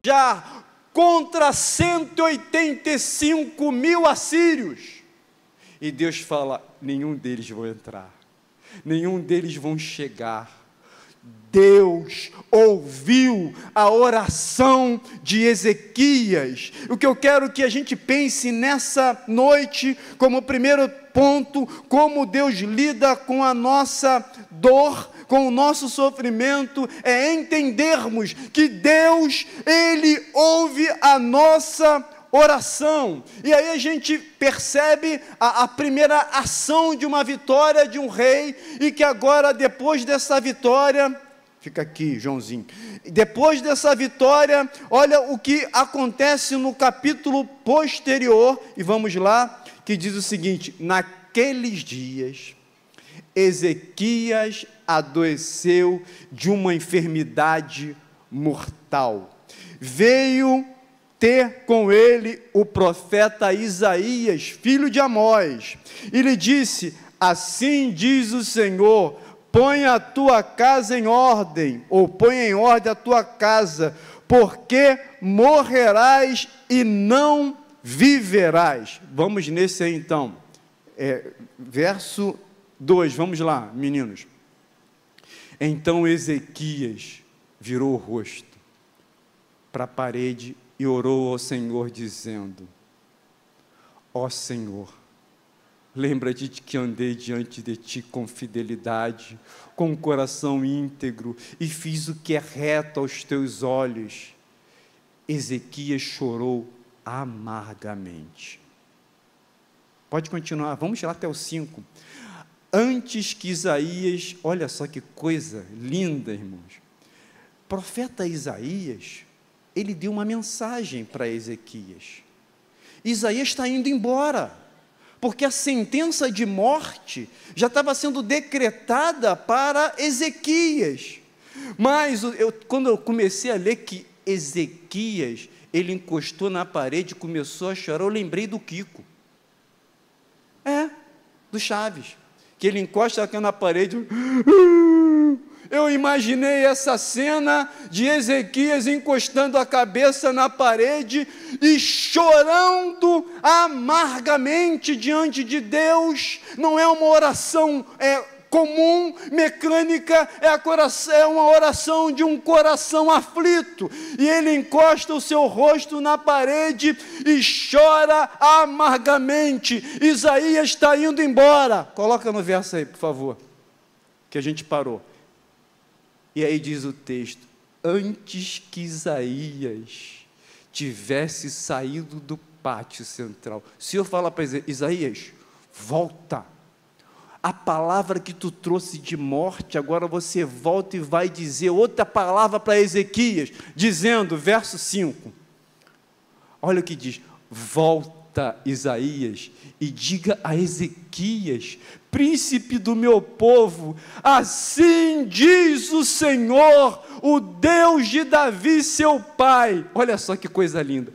já contra 185.000 assírios. E Deus fala: nenhum deles vão entrar, nenhum deles vão chegar. Deus ouviu a oração de Ezequias. O que eu quero que a gente pense nessa noite, como primeiro ponto, como Deus lida com a nossa dor, com o nosso sofrimento, é entendermos que Deus, Ele ouve a nossa oração. E aí a gente percebe a primeira ação de uma vitória de um rei, e que agora, depois dessa vitória, fica aqui, Joãozinho, depois dessa vitória, olha o que acontece no capítulo posterior, e vamos lá, que diz o seguinte: naqueles dias, Ezequias adoeceu de uma enfermidade mortal. Veio ter com ele o profeta Isaías, filho de Amós, e lhe disse: assim diz o Senhor, põe a tua casa em ordem, ou põe em ordem a tua casa, porque morrerás e não viverás. Vamos nesse aí então, verso 2, vamos lá, meninos. Então Ezequias virou o rosto para a parede e orou ao Senhor, dizendo: ó Senhor, lembra-te de que andei diante de ti com fidelidade, com um coração íntegro, e fiz o que é reto aos teus olhos. Ezequias chorou amargamente. Pode continuar, vamos lá até o 5. Antes que Isaías, olha só que coisa linda, irmãos, profeta Isaías, ele deu uma mensagem para Ezequias. Isaías está indo embora, porque a sentença de morte já estava sendo decretada para Ezequias. Mas quando eu comecei a ler que Ezequias, ele encostou na parede e começou a chorar, eu lembrei do Kiko, do Chaves, que ele encosta na parede. Eu imaginei essa cena de Ezequias encostando a cabeça na parede e chorando amargamente diante de Deus. Não é uma oração comum, mecânica, é uma oração de um coração aflito, e ele encosta o seu rosto na parede e chora amargamente. Isaías está indo embora. Coloca no verso aí, por favor, que a gente parou. E aí diz o texto: antes que Isaías tivesse saído do pátio central, o Senhor fala para Isaías: volta, a palavra que tu trouxe de morte, agora você volta e vai dizer outra palavra para Ezequias, dizendo, verso 5, olha o que diz: volta, Isaías, e diga a Ezequias, príncipe do meu povo, assim diz o Senhor, o Deus de Davi, seu pai. Olha só que coisa linda: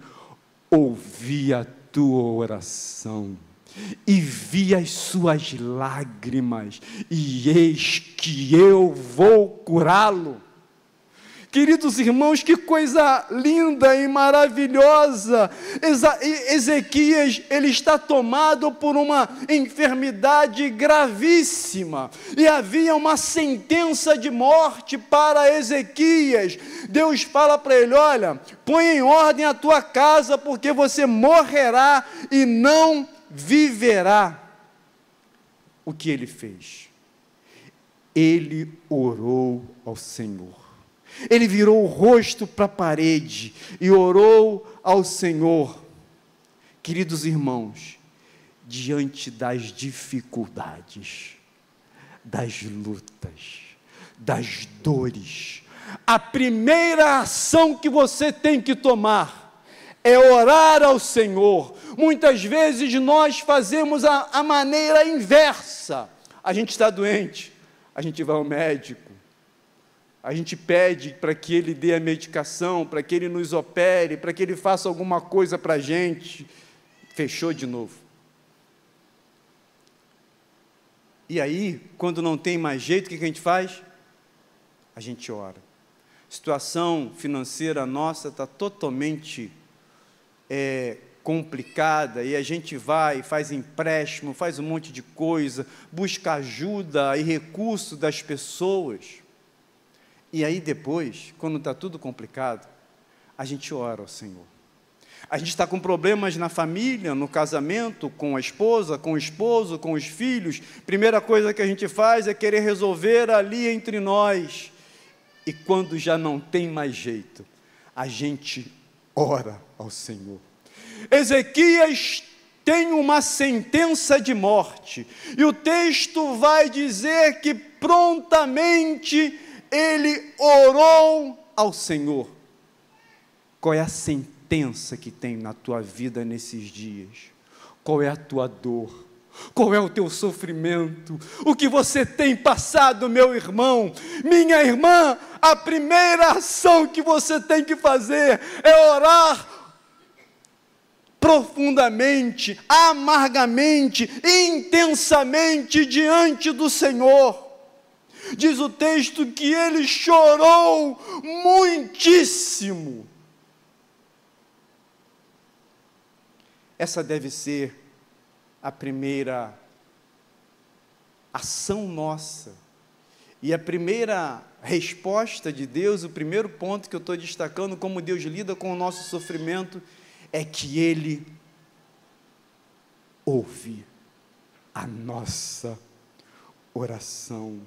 ouvi a tua oração e vi as suas lágrimas, e eis que eu vou curá-lo. Queridos irmãos, que coisa linda e maravilhosa. Ezequias, ele está tomado por uma enfermidade gravíssima, e havia uma sentença de morte para Ezequias. Deus fala para ele: olha, põe em ordem a tua casa, porque você morrerá e não viverá. O que ele fez? Ele orou ao Senhor. Ele virou o rosto para a parede e orou ao Senhor. Queridos irmãos, diante das dificuldades, das lutas, das dores, a primeira ação que você tem que tomar é orar ao Senhor. Muitas vezes nós fazemos a maneira inversa. A gente está doente, a gente vai ao médico, a gente pede para que ele dê a medicação, para que ele nos opere, para que ele faça alguma coisa para a gente. Fechou de novo. E aí, quando não tem mais jeito, o que a gente faz? A gente ora. situação financeira nossa está totalmente complicada, e a gente vai, faz empréstimo, faz um monte de coisa, busca ajuda e recurso das pessoas, e aí depois, quando está tudo complicado, a gente ora ao Senhor. A gente está com problemas na família, no casamento, com a esposa, com o esposo, com os filhos. Primeira coisa que a gente faz é querer resolver ali entre nós. E quando já não tem mais jeito, a gente ora ao Senhor. Ezequias tem uma sentença de morte. E o texto vai dizer que prontamente ele orou ao Senhor. Qual é a sentença que tem na tua vida nesses dias? Qual é a tua dor? Qual é o teu sofrimento? O que você tem passado, meu irmão? Minha irmã, a primeira ação que você tem que fazer é orar profundamente, amargamente, intensamente diante do Senhor. Diz o texto que ele chorou muitíssimo. Essa deve ser a primeira ação nossa. E a primeira resposta de Deus, o primeiro ponto que eu estou destacando, como Deus lida com o nosso sofrimento, é que Ele ouve a nossa oração.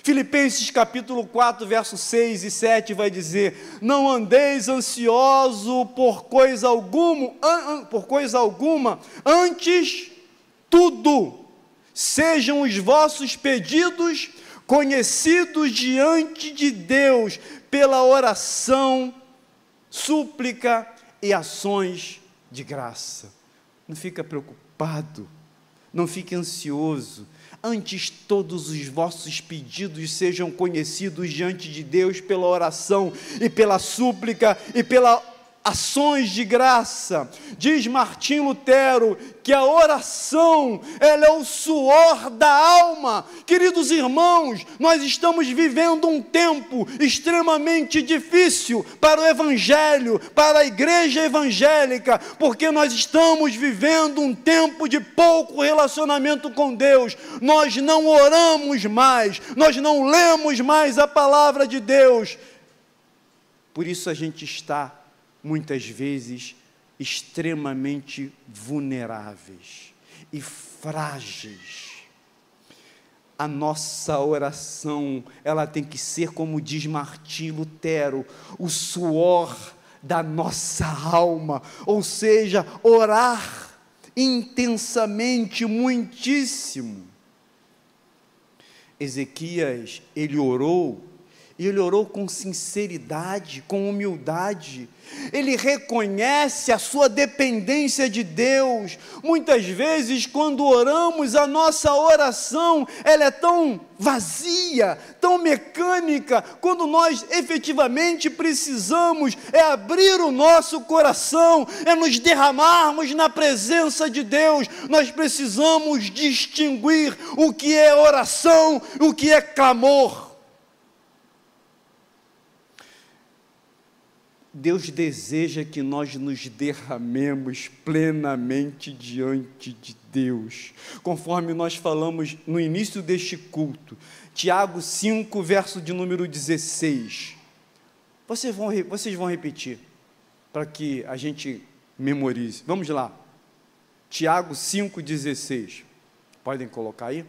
Filipenses capítulo 4, versos 6 e 7 vai dizer: não andeis ansioso por coisa alguma, antes tudo, sejam os vossos pedidos conhecidos diante de Deus, pela oração, súplica e ações de graça. Não fica preocupado, não fique ansioso. Antes todos os vossos pedidos sejam conhecidos diante de Deus pela oração e pela súplica e pelas ações de graça. Diz Martim Lutero que a oração, ela é o suor da alma. Queridos irmãos, nós estamos vivendo um tempo extremamente difícil para o evangelho, para a igreja evangélica, porque nós estamos vivendo um tempo de pouco relacionamento com Deus. Nós não oramos mais, nós não lemos mais a palavra de Deus. Por isso a gente está muitas vezes extremamente vulneráveis e frágeis. A nossa oração, ela tem que ser, como diz Martim Lutero, o suor da nossa alma, ou seja, orar intensamente, muitíssimo. Ezequias, ele orou, e ele orou com sinceridade, com humildade. Ele reconhece a sua dependência de Deus. Muitas vezes, quando oramos, a nossa oração, ela é tão vazia, tão mecânica, quando nós efetivamente precisamos abrir o nosso coração, nos derramarmos na presença de Deus. Nós precisamos distinguir o que é oração, o que é clamor. Deus deseja que nós nos derramemos plenamente diante de Deus, conforme nós falamos no início deste culto. Tiago 5, verso de número 16. Vocês vão repetir, para que a gente memorize. Vamos lá. Tiago 5,16. Podem colocar aí?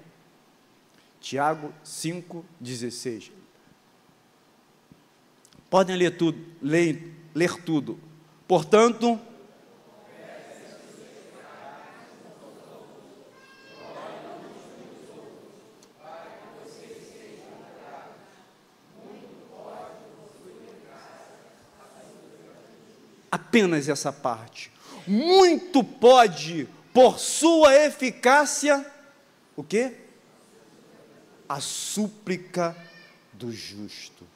Tiago 5,16. Podem ler tudo, ler tudo. Portanto, apenas essa parte. Muito pode, por sua eficácia, o quê? A súplica do justo.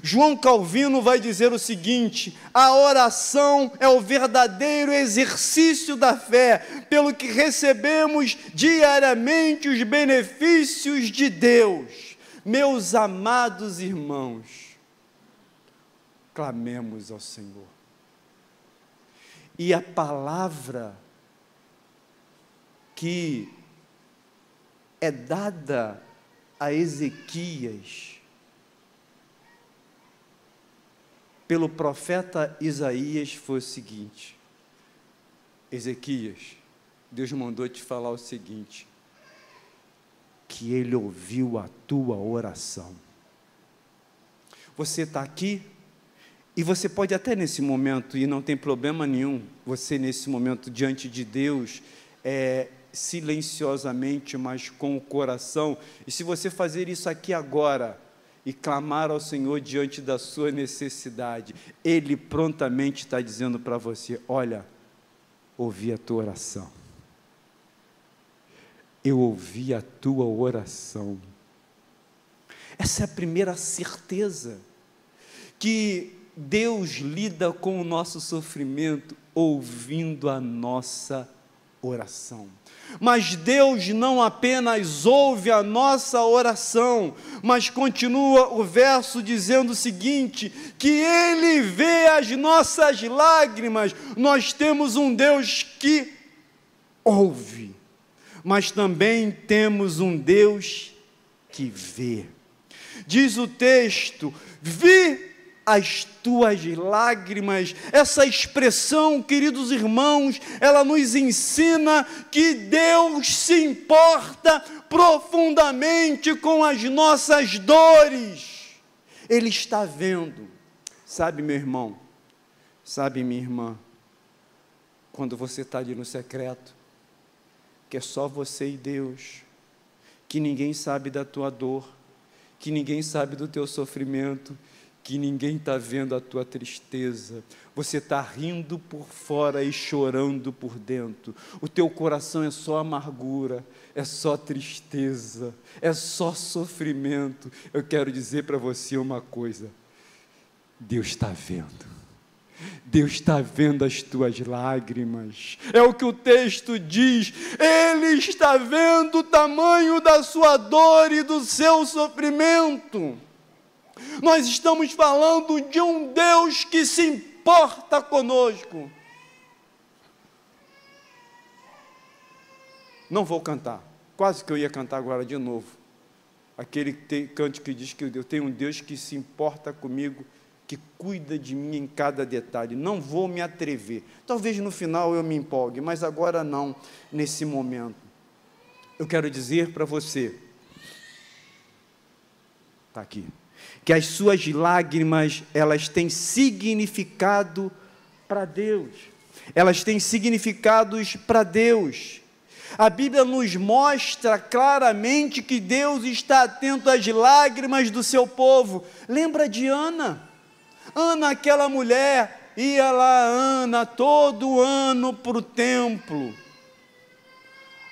João Calvino vai dizer o seguinte: a oração é o verdadeiro exercício da fé, pelo que recebemos diariamente os benefícios de Deus. Meus amados irmãos, clamemos ao Senhor. E a palavra que é dada a Ezequias pelo profeta Isaías foi o seguinte: Ezequias, Deus mandou te falar o seguinte, que Ele ouviu a tua oração. Você está aqui, e você pode até nesse momento, e não tem problema nenhum, você nesse momento diante de Deus, silenciosamente, mas com o coração, e se você fazer isso aqui agora, e clamar ao Senhor diante da sua necessidade, Ele prontamente está dizendo para você: olha, ouvi a tua oração, eu ouvi a tua oração. Essa é a primeira certeza, que Deus lida com o nosso sofrimento, ouvindo a nossa oração. Mas Deus não apenas ouve a nossa oração, mas continua o verso dizendo o seguinte, que Ele vê as nossas lágrimas. Nós temos um Deus que ouve, mas também temos um Deus que vê. Diz o texto: vi as tuas lágrimas. Essa expressão, queridos irmãos, ela nos ensina que Deus se importa profundamente com as nossas dores. Ele está vendo. Sabe, meu irmão, sabe, minha irmã, quando você está ali no secreto, que é só você e Deus, que ninguém sabe da tua dor, que ninguém sabe do teu sofrimento, que ninguém está vendo a tua tristeza, você está rindo por fora e chorando por dentro, o teu coração é só amargura, é só tristeza, é só sofrimento. Eu quero dizer para você uma coisa: Deus está vendo. Deus está vendo as tuas lágrimas, é o que o texto diz, Ele está vendo o tamanho da sua dor e do seu sofrimento. Nós estamos falando de um Deus que se importa conosco. Não vou cantar, quase que eu ia cantar agora de novo, aquele cântico que diz que eu tenho um Deus que se importa comigo, que cuida de mim em cada detalhe. Não vou me atrever, talvez no final eu me empolgue, mas agora não, nesse momento. Eu quero dizer para você, está aqui, que as suas lágrimas, elas têm significado para Deus, elas têm significados para Deus. A Bíblia nos mostra claramente que Deus está atento às lágrimas do seu povo. Lembra de Ana? Ana, aquela mulher, ia lá Ana todo ano para o templo,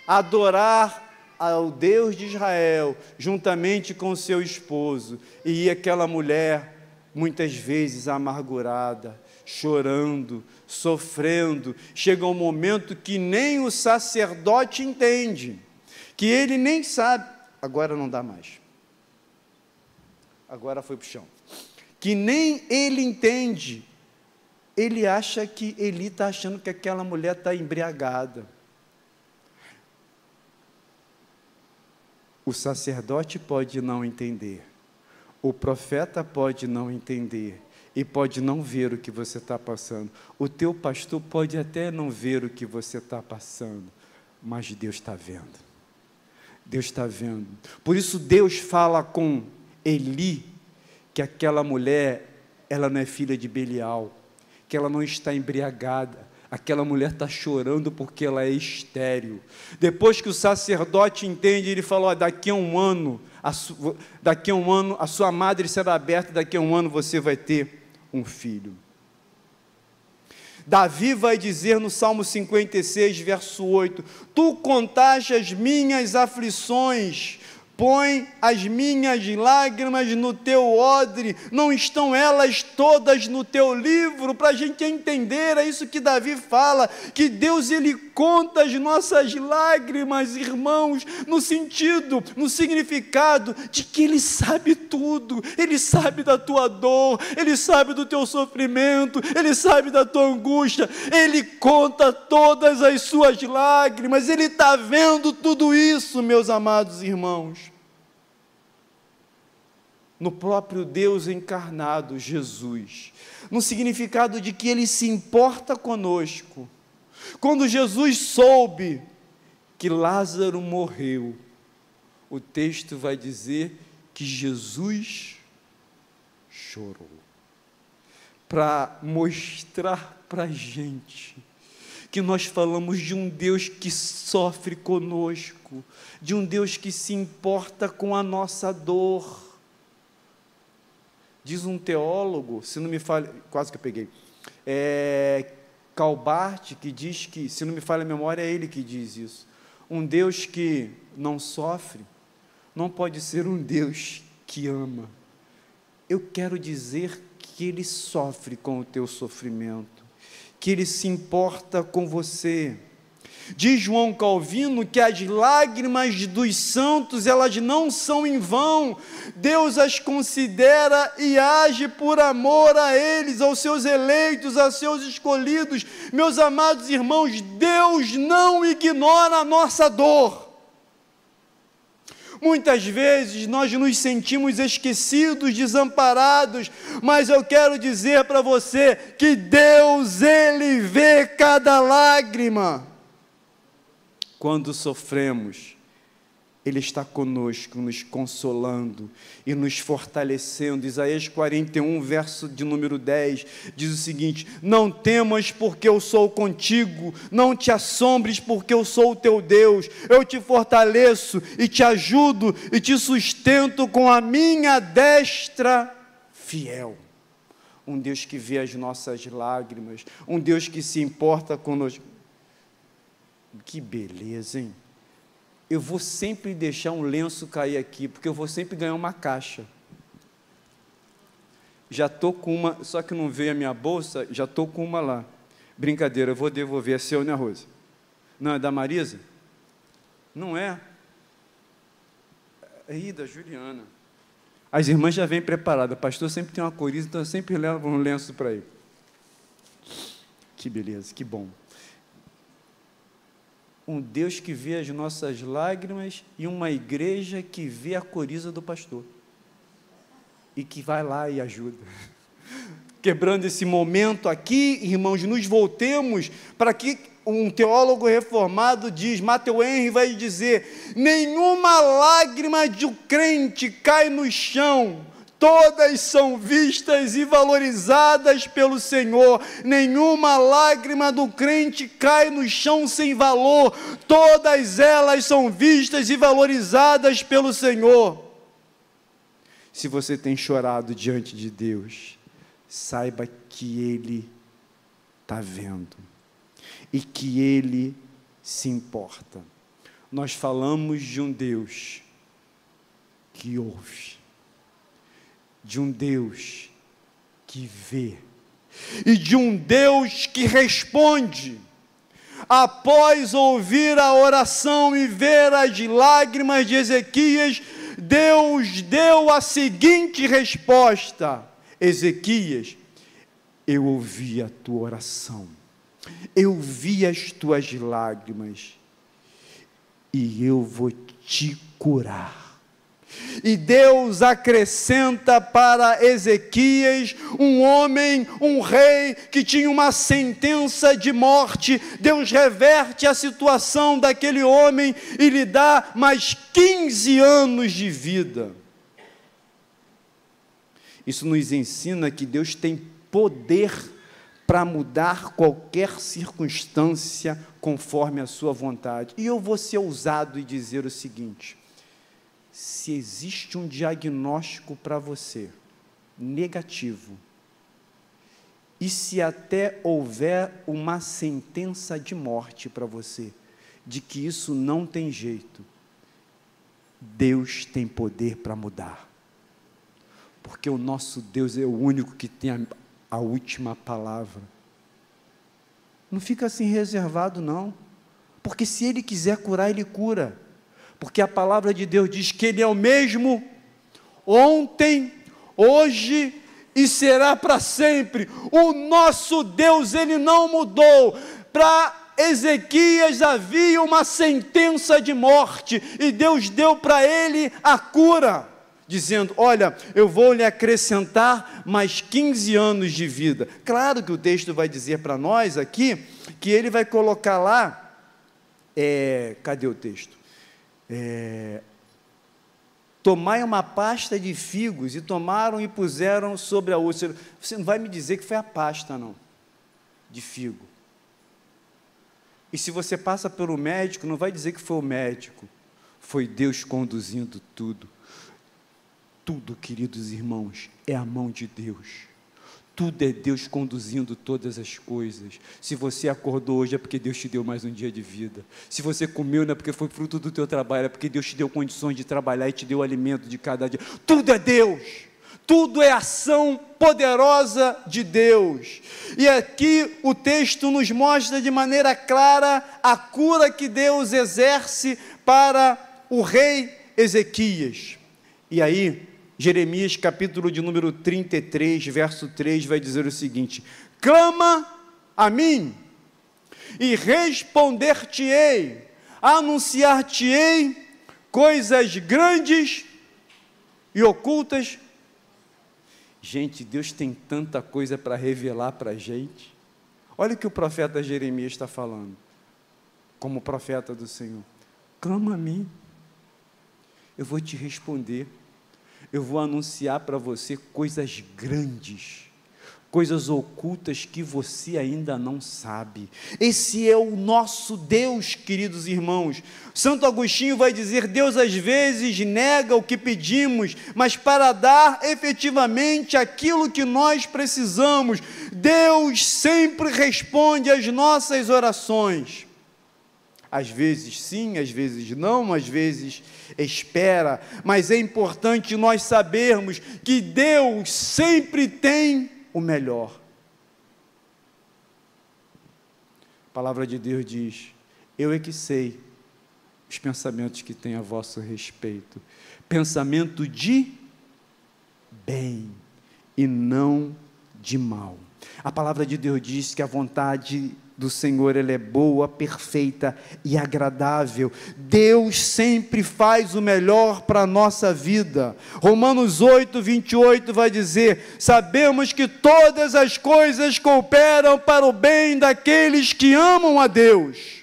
adorar ao Deus de Israel, juntamente com seu esposo, e ia aquela mulher, muitas vezes amargurada, chorando, sofrendo. Chega um momento que nem o sacerdote entende, que ele nem sabe, agora não dá mais, agora foi para o chão, que nem ele entende, ele acha que, Eli está achando que aquela mulher está embriagada. O sacerdote pode não entender, o profeta pode não entender, e pode não ver o que você está passando, o teu pastor pode até não ver o que você está passando, mas Deus está vendo, Deus está vendo. Por isso Deus fala com Eli, que aquela mulher, ela não é filha de Belial, que ela não está embriagada, aquela mulher está chorando porque ela é estéril. Depois que o sacerdote entende, ele fala: daqui a um ano a sua madre será aberta, daqui a um ano você vai ter um filho. Davi vai dizer no Salmo 56, verso 8, tu contaste as minhas aflições, põe as minhas lágrimas no teu odre, não estão elas todas no teu livro? Para a gente entender, é isso que Davi fala, que Deus, Ele conta as nossas lágrimas, irmãos, no sentido, no significado de que Ele sabe tudo, Ele sabe da tua dor, Ele sabe do teu sofrimento, Ele sabe da tua angústia, Ele conta todas as suas lágrimas, Ele está vendo tudo isso, meus amados irmãos. No próprio Deus encarnado, Jesus, no significado de que Ele se importa conosco. Quando Jesus soube que Lázaro morreu, o texto vai dizer que Jesus chorou, para mostrar para a gente que nós falamos de um Deus que sofre conosco, de um Deus que se importa com a nossa dor. Diz um teólogo, se não me falha, quase que eu peguei, Calbart, que diz que, se não me falha a memória, é ele que diz isso. Um Deus que não sofre, não pode ser um Deus que ama. Eu quero dizer que Ele sofre com o teu sofrimento, que Ele se importa com você. Diz João Calvino que as lágrimas dos santos, elas não são em vão, Deus as considera e age por amor a eles, aos seus eleitos, aos seus escolhidos. Meus amados irmãos, Deus não ignora a nossa dor. Muitas vezes nós nos sentimos esquecidos, desamparados, mas eu quero dizer para você que Deus, Ele vê cada lágrima. Quando sofremos, Ele está conosco, nos consolando e nos fortalecendo. Isaías 41, verso de número 10, diz o seguinte: não temas porque eu sou contigo, não te assombres porque eu sou o teu Deus, eu te fortaleço e te ajudo e te sustento com a minha destra fiel. Um Deus que vê as nossas lágrimas, um Deus que se importa conosco. Que beleza, hein? Eu vou sempre deixar um lenço cair aqui, porque eu vou sempre ganhar uma caixa. Já estou com uma, só que não veio a minha bolsa, já estou com uma lá. Brincadeira, eu vou devolver. É seu, né, Rosa? Não, é da Marisa? Não é? É da Juliana. As irmãs já vêm preparadas. O pastor sempre tem uma coriza, então eu sempre levo um lenço para ele. Que beleza, que bom. Um Deus que vê as nossas lágrimas e uma igreja que vê a coriza do pastor e que vai lá e ajuda. Quebrando esse momento aqui, irmãos, nos voltemos para que um teólogo reformado diz, Matthew Henry vai dizer: nenhuma lágrima de um crente cai no chão, todas são vistas e valorizadas pelo Senhor. Nenhuma lágrima do crente cai no chão sem valor, todas elas são vistas e valorizadas pelo Senhor. Se você tem chorado diante de Deus, saiba que Ele está vendo e que Ele se importa. Nós falamos de um Deus que ouve, de um Deus que vê, e de um Deus que responde. Após ouvir a oração e ver as lágrimas de Ezequias, Deus deu a seguinte resposta: Ezequias, eu ouvi a tua oração, eu vi as tuas lágrimas, e eu vou te curar. E Deus acrescenta para Ezequias, um homem, um rei, que tinha uma sentença de morte. Deus reverte a situação daquele homem e lhe dá mais 15 anos de vida. Isso nos ensina que Deus tem poder para mudar qualquer circunstância conforme a sua vontade. E eu vou ser ousado e dizer o seguinte: se existe um diagnóstico para você, negativo, e se até houver uma sentença de morte para você, de que isso não tem jeito, Deus tem poder para mudar, porque o nosso Deus é o único que tem a última palavra. Não fica assim reservado não, porque se Ele quiser curar, Ele cura, porque a palavra de Deus diz que Ele é o mesmo ontem, hoje e será para sempre. O nosso Deus, Ele não mudou. Para Ezequias havia uma sentença de morte, e Deus deu para ele a cura, dizendo: olha, eu vou lhe acrescentar mais 15 anos de vida. Claro que o texto vai dizer para nós aqui, que ele vai colocar lá, cadê o texto? Tomai uma pasta de figos, e tomaram e puseram sobre a úlcera. Você não vai me dizer que foi a pasta, não, de figo. E se você passa pelo médico, não vai dizer que foi o médico, foi Deus conduzindo tudo. Tudo, queridos irmãos, é a mão de Deus. Tudo é Deus conduzindo todas as coisas. Se você acordou hoje, é porque Deus te deu mais um dia de vida. Se você comeu, não é porque foi fruto do teu trabalho, é porque Deus te deu condições de trabalhar e te deu o alimento de cada dia. Tudo é Deus. Tudo é ação poderosa de Deus. E aqui o texto nos mostra de maneira clara a cura que Deus exerce para o rei Ezequias. E aí, Jeremias, capítulo de número 33, verso 3, vai dizer o seguinte: clama a mim, e responder-te-ei, anunciar-te-ei coisas grandes e ocultas. Gente, Deus tem tanta coisa para revelar para a gente. Olha o que o profeta Jeremias está falando, como profeta do Senhor: clama a mim, eu vou te responder, eu vou anunciar para você coisas grandes, coisas ocultas que você ainda não sabe. Esse é o nosso Deus, queridos irmãos. Santo Agostinho vai dizer: Deus às vezes nega o que pedimos, mas para dar efetivamente aquilo que nós precisamos. Deus sempre responde às nossas orações. Às vezes sim, às vezes não, às vezes espera, mas é importante nós sabermos que Deus sempre tem o melhor. A palavra de Deus diz: eu é que sei os pensamentos que tenho a vosso respeito, pensamento de bem e não de mal. A palavra de Deus diz que a vontade do Senhor, ela é boa, perfeita e agradável. Deus sempre faz o melhor para a nossa vida. Romanos 8, 28 vai dizer: sabemos que todas as coisas cooperam para o bem daqueles que amam a Deus.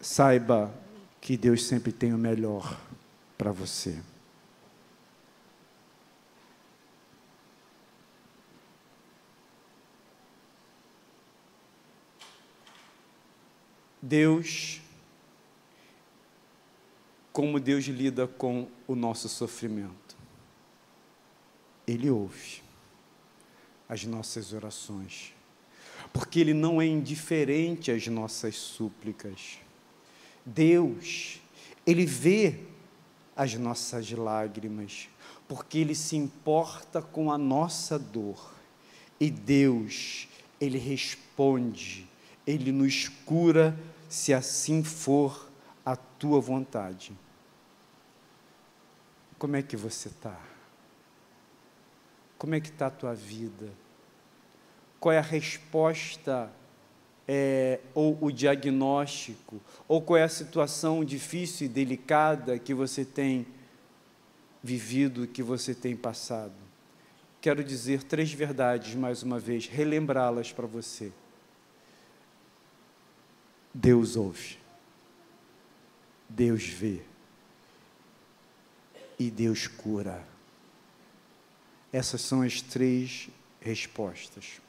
Saiba que Deus sempre tem o melhor para você. Deus, como Deus lida com o nosso sofrimento? Ele ouve as nossas orações, porque Ele não é indiferente às nossas súplicas. Deus, Ele vê as nossas lágrimas, porque Ele se importa com a nossa dor. E Deus, Ele responde, Ele nos cura, se assim for a tua vontade. Como é que você está? Como é que está a tua vida? Qual é a resposta, ou o diagnóstico, ou qual é a situação difícil e delicada que você tem vivido, que você tem passado? Quero dizer 3 verdades, mais uma vez, relembrá-las para você. Deus ouve, Deus vê e Deus cura. Essas são as 3 respostas.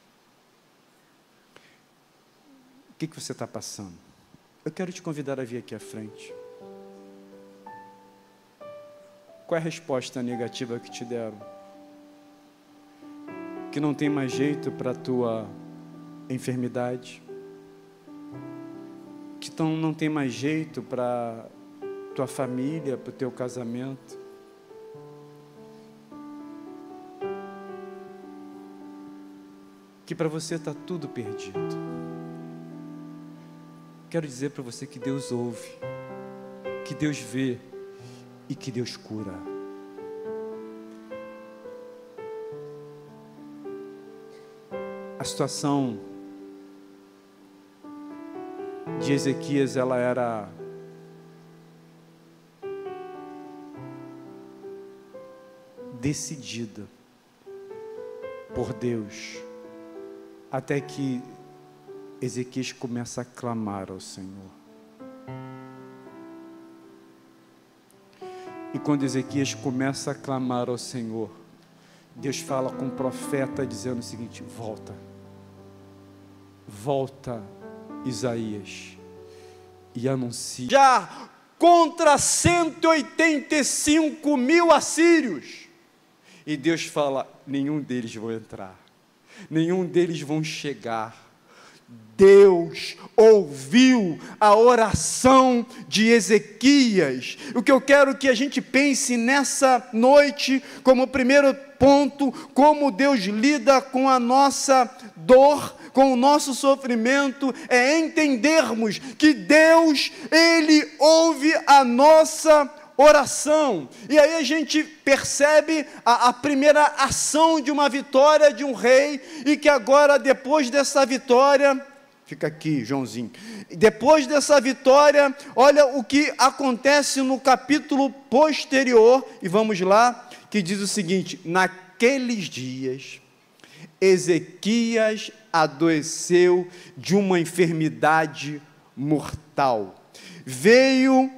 O que você está passando? Eu quero te convidar a vir aqui à frente. Qual é a resposta negativa que te deram? Que não tem mais jeito para a tua enfermidade? então não tem mais jeito para tua família, para o teu casamento. Que para você está tudo perdido. Quero dizer para você que Deus ouve, que Deus vê e que Deus cura. A situação de Ezequias, ela era decidida por Deus, até que Ezequias começa a clamar ao Senhor. E quando Ezequias começa a clamar ao Senhor, Deus fala com o profeta dizendo o seguinte: volta, Isaías, e anuncia. Já contra 185 mil assírios. E Deus fala: nenhum deles vão entrar, nenhum deles vão chegar. Deus ouviu a oração de Ezequias. O que eu quero que a gente pense nessa noite, como primeiro ponto, como Deus lida com a nossa dor, com o nosso sofrimento, é entendermos que Deus, Ele ouve a nossa oração. E aí a gente percebe a primeira ação de uma vitória de um rei, e que agora, depois dessa vitória, fica aqui, Joãozinho, depois dessa vitória, olha o que acontece no capítulo posterior, e vamos lá, que diz o seguinte: naqueles dias, Ezequias adoeceu de uma enfermidade mortal. Veio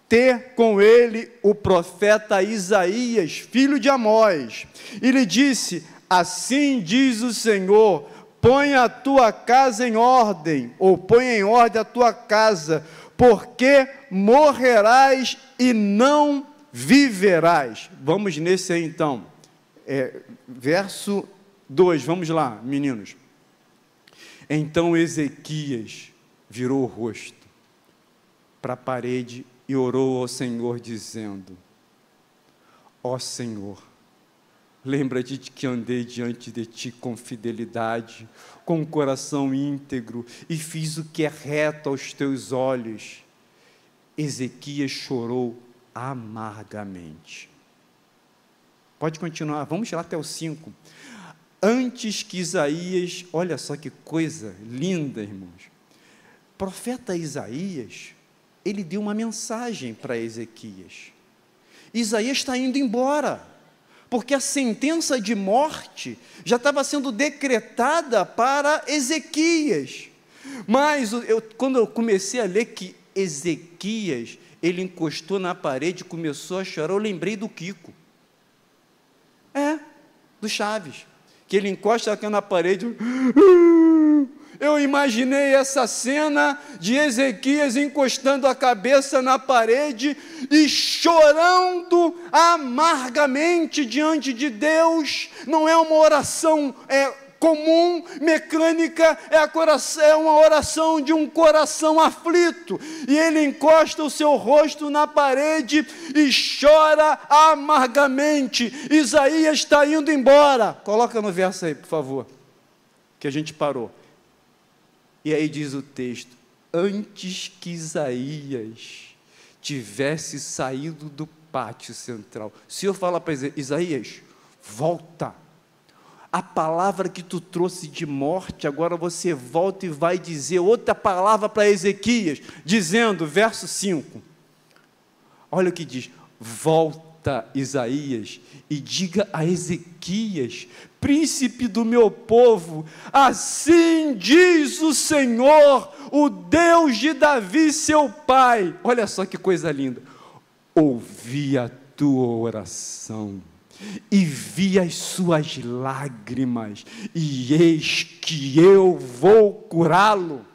ter com ele o profeta Isaías, filho de Amós, e lhe disse: assim diz o Senhor, põe a tua casa em ordem, ou põe em ordem a tua casa, porque morrerás e não viverás. Vamos nesse aí então, verso 2, vamos lá, meninos. Então Ezequias virou o rosto para a parede e orou ao Senhor, dizendo: ó Senhor, lembra-te de que andei diante de ti com fidelidade, com um coração íntegro, e fiz o que é reto aos teus olhos. Ezequias chorou amargamente. Pode continuar, vamos lá até o 5. Antes que Isaías, olha só que coisa linda, irmãos, profeta Isaías, ele deu uma mensagem para Ezequias. Isaías está indo embora, porque a sentença de morte já estava sendo decretada para Ezequias. Mas quando eu comecei a ler que Ezequias, ele encostou na parede e começou a chorar, eu lembrei do Kiko. Do Chaves, que ele encosta aqui na parede. Eu imaginei essa cena de Ezequias encostando a cabeça na parede e chorando amargamente diante de Deus. Não é uma oração comum, mecânica, é uma oração de um coração aflito. E ele encosta o seu rosto na parede e chora amargamente. Isaías está indo embora. Coloca no verso aí, por favor, que a gente parou. E aí diz o texto: antes que Isaías tivesse saído do pátio central, o Senhor fala para Isaías: volta, a palavra que tu trouxe de morte, agora você volta e vai dizer outra palavra para Ezequias, dizendo, verso 5, olha o que diz: volta, Isaías, e diga a Ezequias, príncipe do meu povo, assim diz o Senhor, o Deus de Davi, seu pai. Olha só que coisa linda: ouvi a tua oração e vi as suas lágrimas, e eis que eu vou curá-lo.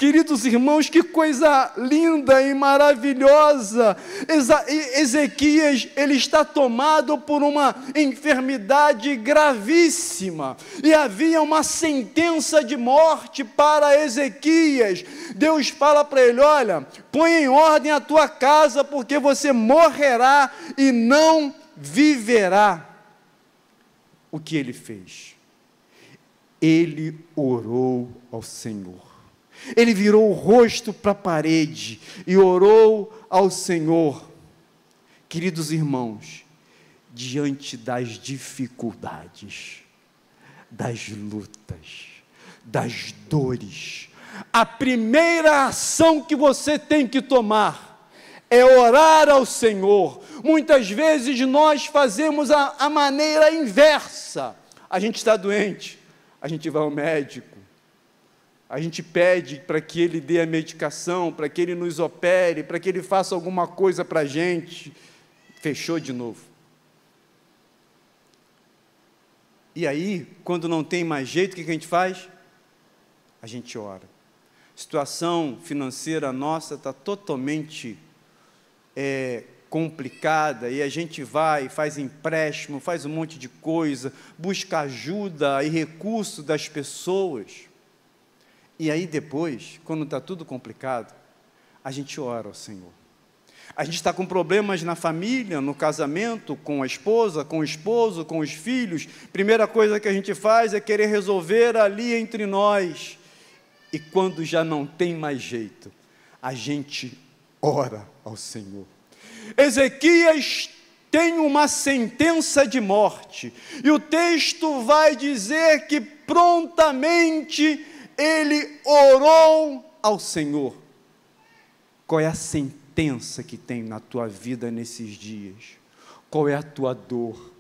Queridos irmãos, que coisa linda e maravilhosa! Ezequias, ele está tomado por uma enfermidade gravíssima, e havia uma sentença de morte para Ezequias. Deus fala para ele: olha, põe em ordem a tua casa, porque você morrerá e não viverá. O que ele fez? Ele orou ao Senhor. Ele virou o rosto para a parede e orou ao Senhor. Queridos irmãos, diante das dificuldades, das lutas, das dores, a primeira ação que você tem que tomar é orar ao Senhor. Muitas vezes nós fazemos a maneira inversa. A gente está doente, a gente vai ao médico, a gente pede para que ele dê a medicação, para que ele nos opere, para que ele faça alguma coisa para a gente. Fechou de novo. E aí, quando não tem mais jeito, o que a gente faz? A gente ora. A situação financeira nossa está totalmente complicada, e a gente vai, faz empréstimo, faz um monte de coisa, busca ajuda e recurso das pessoas, e aí depois, quando está tudo complicado, a gente ora ao Senhor. A gente está com problemas na família, no casamento, com a esposa, com o esposo, com os filhos. Primeira coisa que a gente faz é querer resolver ali entre nós, e quando já não tem mais jeito, a gente ora ao Senhor. Ezequias tem uma sentença de morte, e o texto vai dizer que prontamente ele orou ao Senhor. Qual é a sentença que tem na tua vida nesses dias? Qual é a tua dor?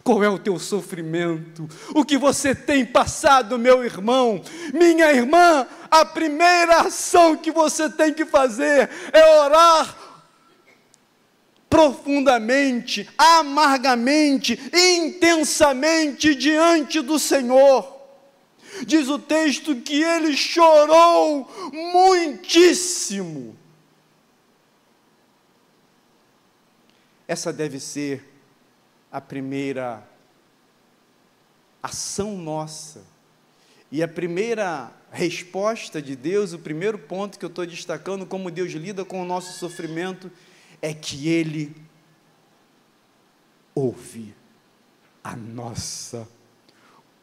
Qual é o teu sofrimento? O que você tem passado, meu irmão? Minha irmã, a primeira ação que você tem que fazer é orar profundamente, amargamente, intensamente diante do Senhor. Diz o texto que ele chorou muitíssimo. Essa deve ser a primeira ação nossa, e a primeira resposta de Deus, o primeiro ponto que eu estou destacando, como Deus lida com o nosso sofrimento, é que Ele ouve a nossa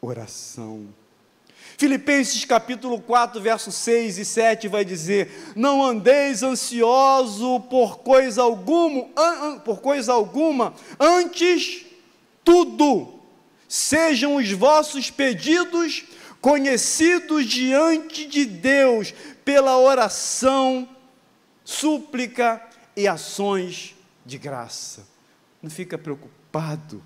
oração. Filipenses capítulo 4, versos 6 e 7 vai dizer: não andeis ansioso por coisa alguma, antes tudo, sejam os vossos pedidos conhecidos diante de Deus, pela oração, súplica e ações de graça. Não fica preocupado,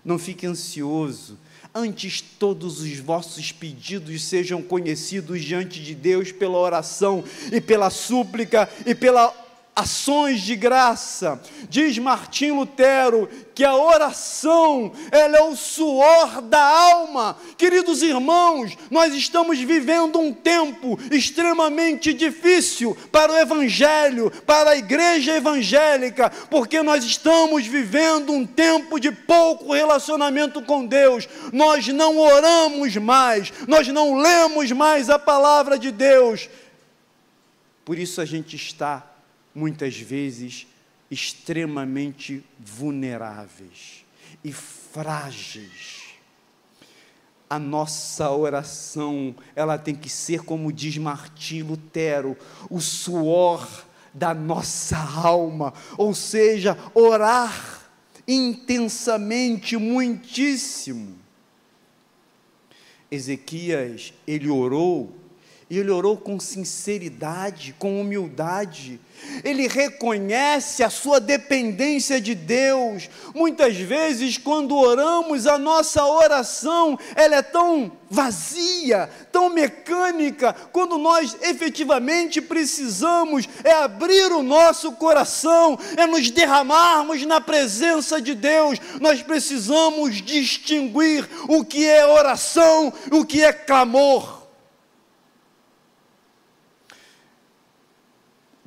não fique ansioso. Antes todos os vossos pedidos sejam conhecidos diante de Deus pela oração e pela súplica e pelas ações de graça. Diz Martim Lutero que a oração, ela é o suor da alma. Queridos irmãos, nós estamos vivendo um tempo extremamente difícil para o evangelho, para a igreja evangélica, porque nós estamos vivendo um tempo de pouco relacionamento com Deus. Nós não oramos mais, nós não lemos mais a palavra de Deus. Por isso a gente está muitas vezes extremamente vulneráveis e frágeis. A nossa oração, ela tem que ser, como diz Martim Lutero, o suor da nossa alma, ou seja, orar intensamente, muitíssimo. Ezequias, ele orou, e ele orou com sinceridade, com humildade. Ele reconhece a sua dependência de Deus. Muitas vezes, quando oramos, a nossa oração, ela é tão vazia, tão mecânica, quando nós efetivamente precisamos abrir o nosso coração, nos derramarmos na presença de Deus. Nós precisamos distinguir o que é oração, o que é clamor.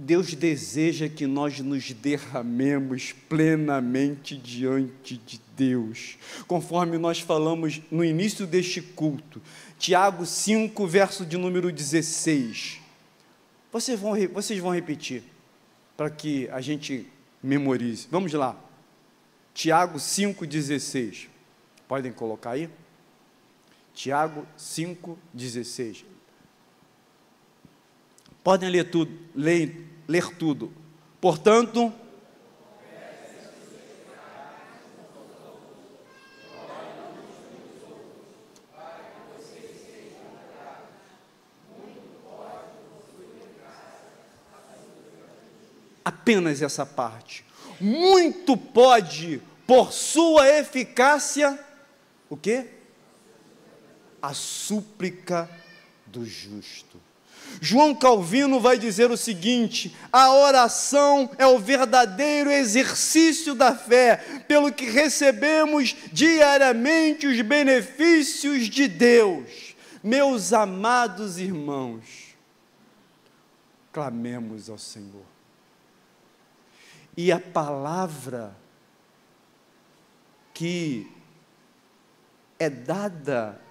Deus deseja que nós nos derramemos plenamente diante de Deus, conforme nós falamos no início deste culto, Tiago 5, verso de número 16. Vocês vão repetir, para que a gente memorize. Vamos lá, Tiago 5,16, podem colocar aí? Tiago 5,16. Podem ler tudo, ler tudo. Portanto, apenas essa parte. Muito pode, por sua eficácia, o quê? A súplica do justo. João Calvino vai dizer o seguinte: a oração é o verdadeiro exercício da fé, pelo que recebemos diariamente os benefícios de Deus. Meus amados irmãos, clamemos ao Senhor. E a palavra que é dada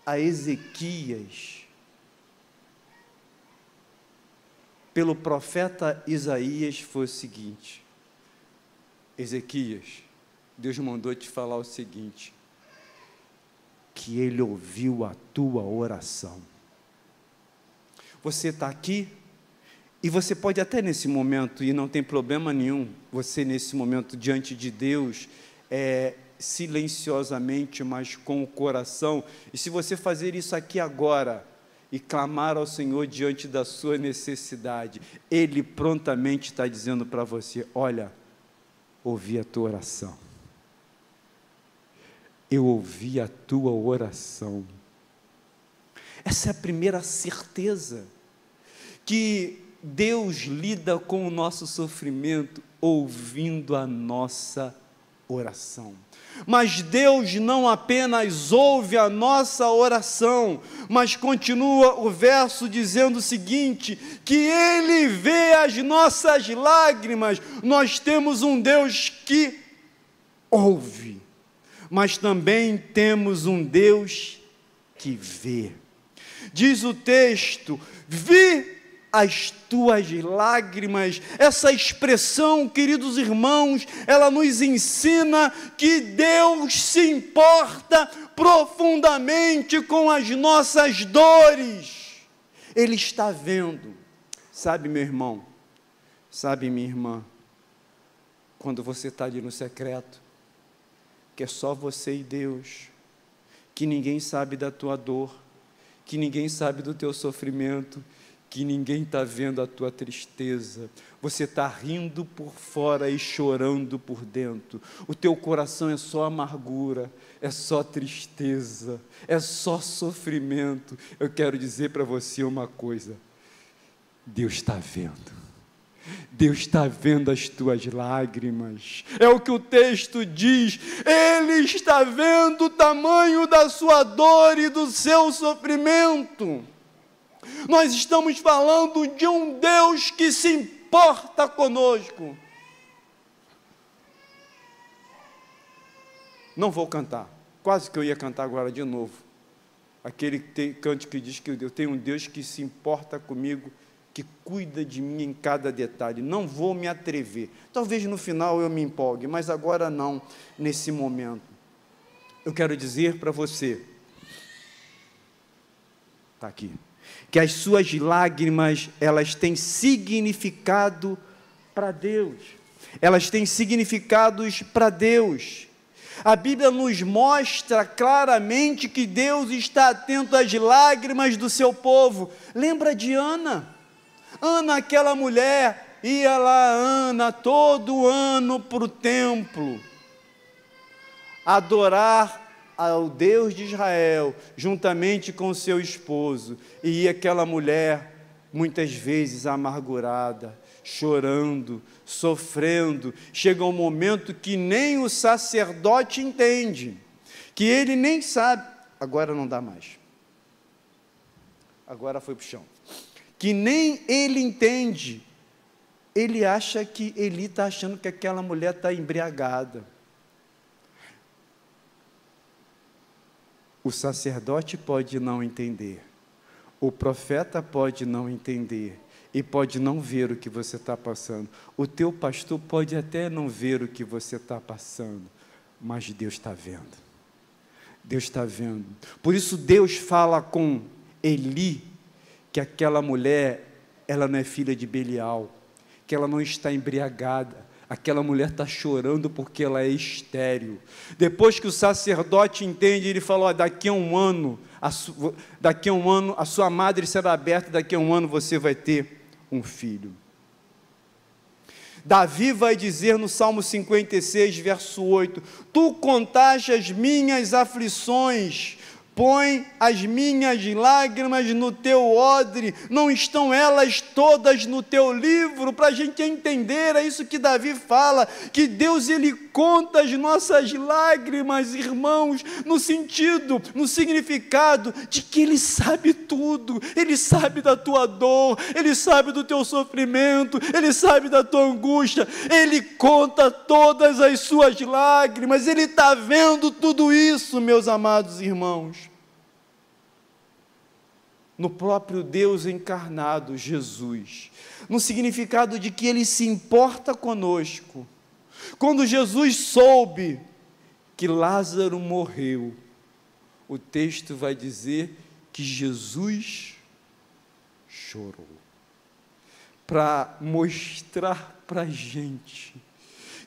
a Ezequias pelo profeta Isaías foi o seguinte: Ezequias, Deus mandou te falar o seguinte, que Ele ouviu a tua oração. Você está aqui, e você pode até nesse momento, e não tem problema nenhum, você nesse momento diante de Deus, silenciosamente, mas com o coração, e se você fazer isso aqui agora, e clamar ao Senhor diante da sua necessidade, Ele prontamente está dizendo para você: olha, ouvi a tua oração, eu ouvi a tua oração. Essa é a primeira certeza, que Deus lida com o nosso sofrimento, ouvindo a nossa oração. Mas Deus não apenas ouve a nossa oração, mas continua o verso dizendo o seguinte, que Ele vê as nossas lágrimas. Nós temos um Deus que ouve, mas também temos um Deus que vê. Diz o texto: vi as tuas lágrimas. Essa expressão, queridos irmãos, ela nos ensina que Deus se importa profundamente com as nossas dores. Ele está vendo. Sabe, meu irmão, sabe, minha irmã, quando você está ali no secreto, que é só você e Deus, que ninguém sabe da tua dor, que ninguém sabe do teu sofrimento, que ninguém está vendo a tua tristeza, você está rindo por fora e chorando por dentro, o teu coração é só amargura, é só tristeza, é só sofrimento. Eu quero dizer para você uma coisa: Deus está vendo. Deus está vendo as tuas lágrimas, é o que o texto diz, Ele está vendo o tamanho da sua dor e do seu sofrimento. Nós estamos falando de um Deus que se importa conosco. Não vou cantar, quase que eu ia cantar agora de novo, aquele cântico que diz que eu tenho um Deus que se importa comigo, que cuida de mim em cada detalhe. Não vou me atrever, talvez no final eu me empolgue, mas agora não, nesse momento. Eu quero dizer para você, está aqui, que as suas lágrimas, elas têm significado para Deus, elas têm significados para Deus. A Bíblia nos mostra claramente que Deus está atento às lágrimas do seu povo. Lembra de Ana? Ana, aquela mulher, ia lá Ana todo ano para o templo, adorar ao Deus de Israel, juntamente com seu esposo, e aquela mulher, muitas vezes amargurada, chorando, sofrendo. Chega um momento que nem o sacerdote entende, que ele nem sabe, agora não dá mais, agora foi para o chão, que nem ele entende ele acha que Eli está achando que aquela mulher está embriagada. O sacerdote pode não entender, o profeta pode não entender, e pode não ver o que você está passando. O teu pastor pode até não ver o que você está passando, mas Deus está vendo. Deus está vendo. Por isso Deus fala com Eli, que aquela mulher, ela não é filha de Belial, que ela não está embriagada, aquela mulher está chorando porque ela é estéril. Depois que o sacerdote entende, ele fala, daqui a um ano a sua madre será aberta, daqui a um ano você vai ter um filho. Davi vai dizer no Salmo 56, verso 8, tu contaste as minhas aflições, põe as minhas lágrimas no teu odre, não estão elas todas no teu livro? Para a gente entender, é isso que Davi fala, que Deus, Ele conta as nossas lágrimas, irmãos, no sentido, no significado de que Ele sabe tudo, Ele sabe da tua dor, Ele sabe do teu sofrimento, Ele sabe da tua angústia, Ele conta todas as suas lágrimas, Ele está vendo tudo isso, meus amados irmãos. No próprio Deus encarnado, Jesus, no significado de que Ele se importa conosco. Quando Jesus soube que Lázaro morreu, o texto vai dizer que Jesus chorou, para mostrar para a gente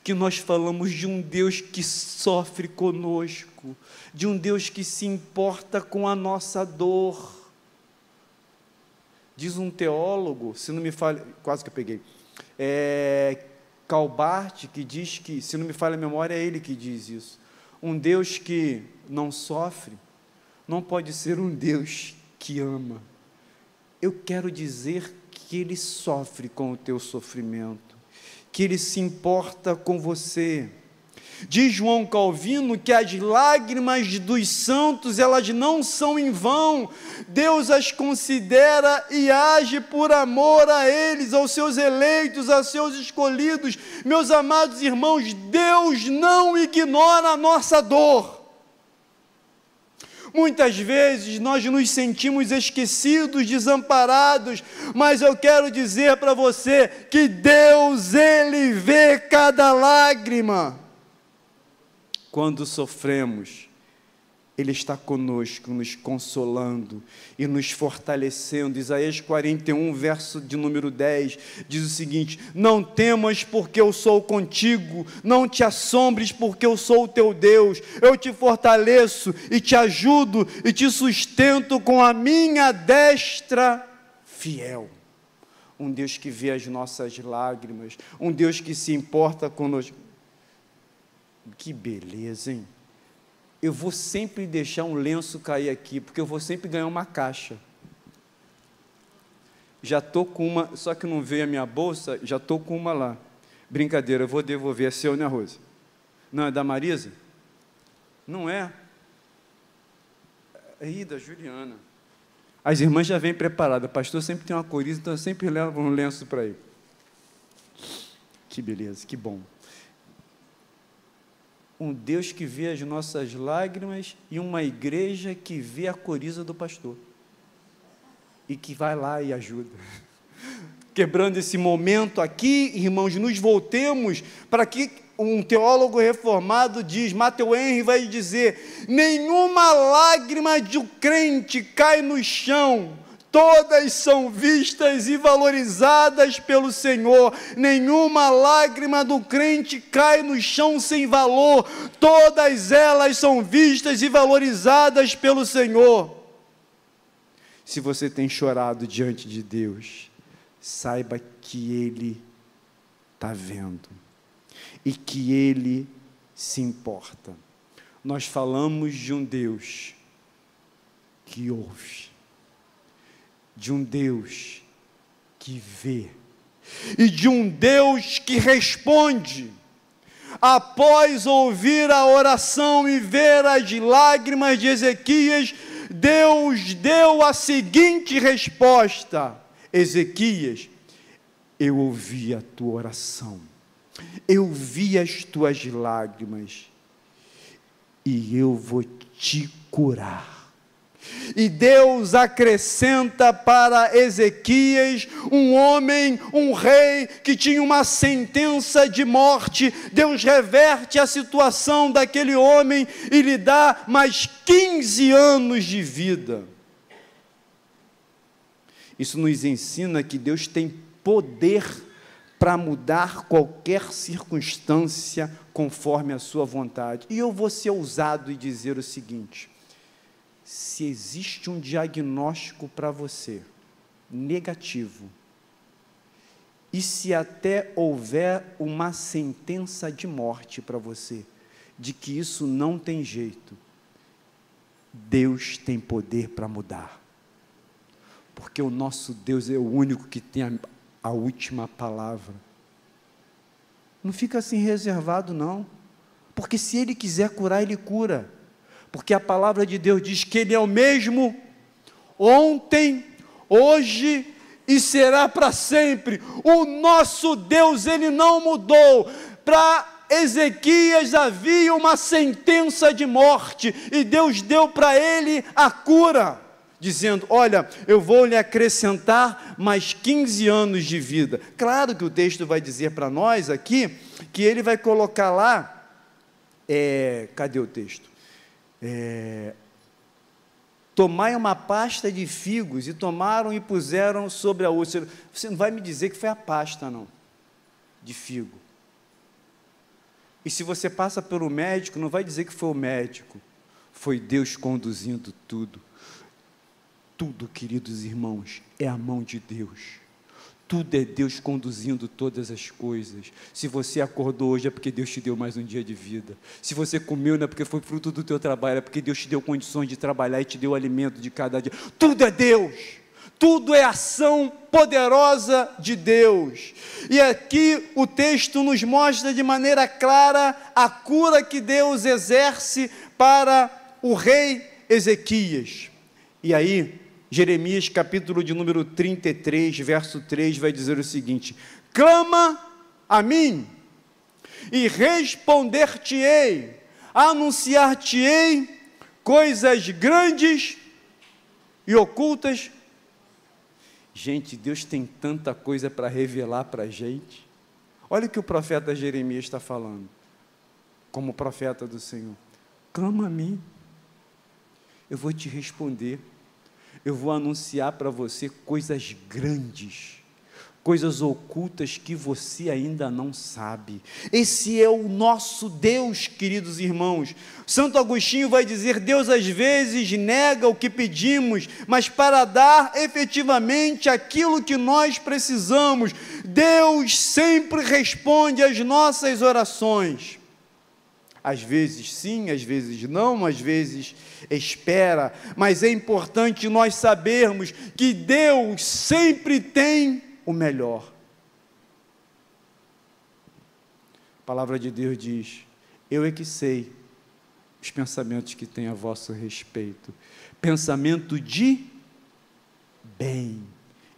que nós falamos de um Deus que sofre conosco, de um Deus que se importa com a nossa dor. Diz um teólogo, se não me falha, quase que eu peguei, Calbart, que diz que, se não me falha a memória, é ele que diz isso. Um Deus que não sofre, não pode ser um Deus que ama. Eu quero dizer que Ele sofre com o teu sofrimento, que Ele se importa com você. Diz João Calvino que as lágrimas dos santos, elas não são em vão, Deus as considera e age por amor a eles, aos seus eleitos, aos seus escolhidos. Meus amados irmãos, Deus não ignora a nossa dor. Muitas vezes nós nos sentimos esquecidos, desamparados, mas eu quero dizer para você que Deus, Ele vê cada lágrima. Quando sofremos, Ele está conosco, nos consolando e nos fortalecendo. Isaías 41, verso de número 10, diz o seguinte: não temas porque eu sou contigo, não te assombres porque eu sou o teu Deus, eu te fortaleço e te ajudo e te sustento com a minha destra fiel. Um Deus que vê as nossas lágrimas, um Deus que se importa conosco. Que beleza, hein? Eu vou sempre deixar um lenço cair aqui, porque eu vou sempre ganhar uma caixa. Já estou com uma, só que não veio a minha bolsa, já estou com uma lá. Brincadeira, eu vou devolver. É seu, né, Rosa? Não, é da Marisa? Não é? É da Juliana. As irmãs já vêm preparadas. O pastor sempre tem uma coriza, então eu sempre levo um lenço para ele. Que beleza, que bom. Um Deus que vê as nossas lágrimas e uma igreja que vê a coriza do pastor e que vai lá e ajuda. Quebrando esse momento aqui, irmãos, nos voltemos para que um teólogo reformado diz, Matthew Henry vai dizer, nenhuma lágrima de um crente cai no chão, todas são vistas e valorizadas pelo Senhor. Nenhuma lágrima do crente cai no chão sem valor, todas elas são vistas e valorizadas pelo Senhor. Se você tem chorado diante de Deus, saiba que Ele está vendo e que Ele se importa. Nós falamos de um Deus que ouve, de um Deus que vê, e de um Deus que responde. Após ouvir a oração e ver as lágrimas de Ezequias, Deus deu a seguinte resposta: Ezequias, eu ouvi a tua oração, eu vi as tuas lágrimas, e eu vou te curar. E Deus acrescenta para Ezequias, um homem, um rei, que tinha uma sentença de morte. Deus reverte a situação daquele homem e lhe dá mais 15 anos de vida. Isso nos ensina que Deus tem poder para mudar qualquer circunstância conforme a sua vontade. E eu vou ser ousado e dizer o seguinte: se existe um diagnóstico para você, negativo, e se até houver uma sentença de morte para você, de que isso não tem jeito, Deus tem poder para mudar, porque o nosso Deus é o único que tem a última palavra. Não fica assim reservado não, porque se Ele quiser curar, Ele cura, porque a palavra de Deus diz que Ele é o mesmo ontem, hoje e será para sempre. O nosso Deus, Ele não mudou. Para Ezequias havia uma sentença de morte, e Deus deu para ele a cura, dizendo: olha, eu vou lhe acrescentar mais 15 anos de vida. Claro que o texto vai dizer para nós aqui, que ele vai colocar lá, cadê o texto? Tomai uma pasta de figos, e tomaram e puseram sobre a úlcera. Você não vai me dizer que foi a pasta, não, de figo. E se você passa pelo médico, não vai dizer que foi o médico, foi Deus conduzindo tudo. Tudo, queridos irmãos, é a mão de Deus. Tudo é Deus conduzindo todas as coisas. Se você acordou hoje, é porque Deus te deu mais um dia de vida. Se você comeu, não é porque foi fruto do teu trabalho, é porque Deus te deu condições de trabalhar e te deu alimento de cada dia. Tudo é Deus. Tudo é ação poderosa de Deus. E aqui o texto nos mostra de maneira clara a cura que Deus exerce para o rei Ezequias. E aí, Jeremias, capítulo de número 33, verso 3, vai dizer o seguinte: clama a mim, e responder-te-ei, anunciar-te-ei coisas grandes e ocultas. Gente, Deus tem tanta coisa para revelar para a gente. Olha o que o profeta Jeremias está falando, como profeta do Senhor: clama a mim, eu vou te responder. Eu vou anunciar para você coisas grandes, coisas ocultas que você ainda não sabe. Esse é o nosso Deus, queridos irmãos. Santo Agostinho vai dizer: Deus às vezes nega o que pedimos, mas para dar efetivamente aquilo que nós precisamos. Deus sempre responde às nossas orações. Às vezes sim, às vezes não, às vezes espera, mas é importante nós sabermos que Deus sempre tem o melhor. A palavra de Deus diz: eu é que sei os pensamentos que tenho a vosso respeito, pensamento de bem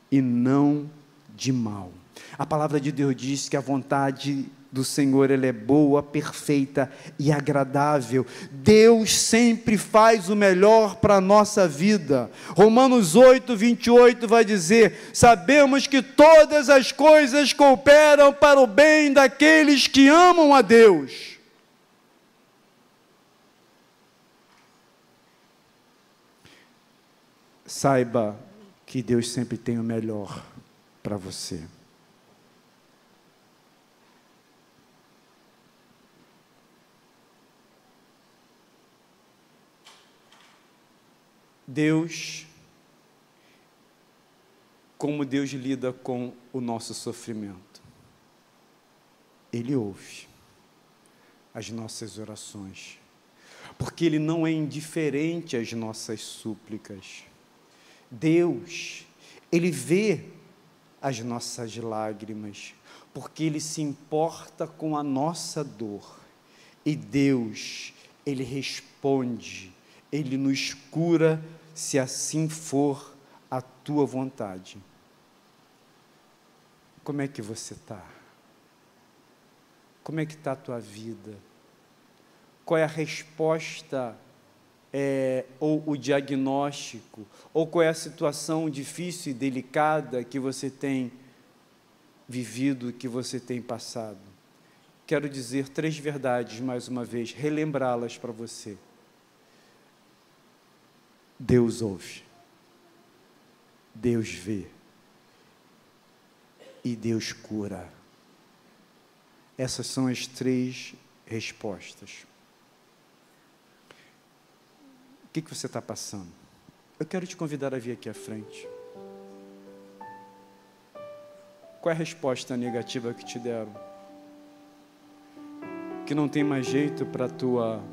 e não de mal. A palavra de Deus diz que a vontade do Senhor, ela é boa, perfeita e agradável. Deus sempre faz o melhor para a nossa vida. Romanos 8, 28 vai dizer: sabemos que todas as coisas cooperam para o bem daqueles que amam a Deus. Saiba que Deus sempre tem o melhor para você. Deus, como Deus lida com o nosso sofrimento? Ele ouve as nossas orações, porque Ele não é indiferente às nossas súplicas. Deus, Ele vê as nossas lágrimas, porque Ele se importa com a nossa dor. E Deus, Ele responde, Ele nos cura, se assim for a tua vontade. como é que você está? Como é que está a tua vida? Qual é a resposta, ou o diagnóstico, ou qual é a situação difícil e delicada que você tem vivido, que você tem passado? Quero dizer 3 verdades, mais uma vez, relembrá-las para você. Deus ouve, Deus vê e Deus cura. Essas são as 3 respostas. O que você está passando? Eu quero te convidar a vir aqui à frente. Qual é a resposta negativa que te deram? Que não tem mais jeito para a tua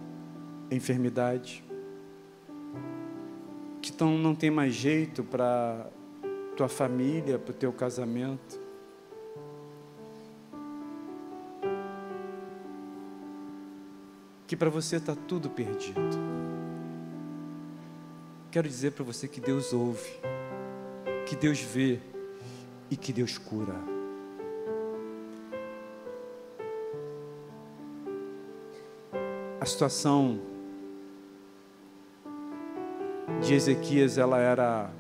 enfermidade? Que não tem mais jeito para a tua família, para o teu casamento? Que para você está tudo perdido? Quero dizer para você que Deus ouve, que Deus vê e que Deus cura. A situação de Ezequias, ela era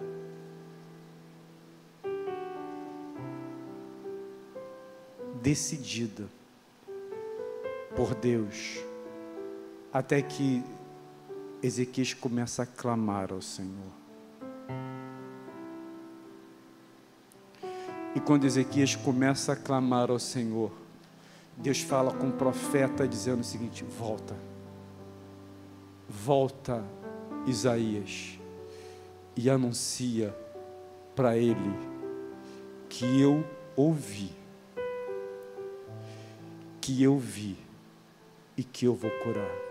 decidida por Deus, até que Ezequias começa a clamar ao Senhor. E quando Ezequias começa a clamar ao Senhor, Deus fala com o profeta dizendo o seguinte: volta, Isaías, e anuncia para ele que eu ouvi, que eu vi e que eu vou curar.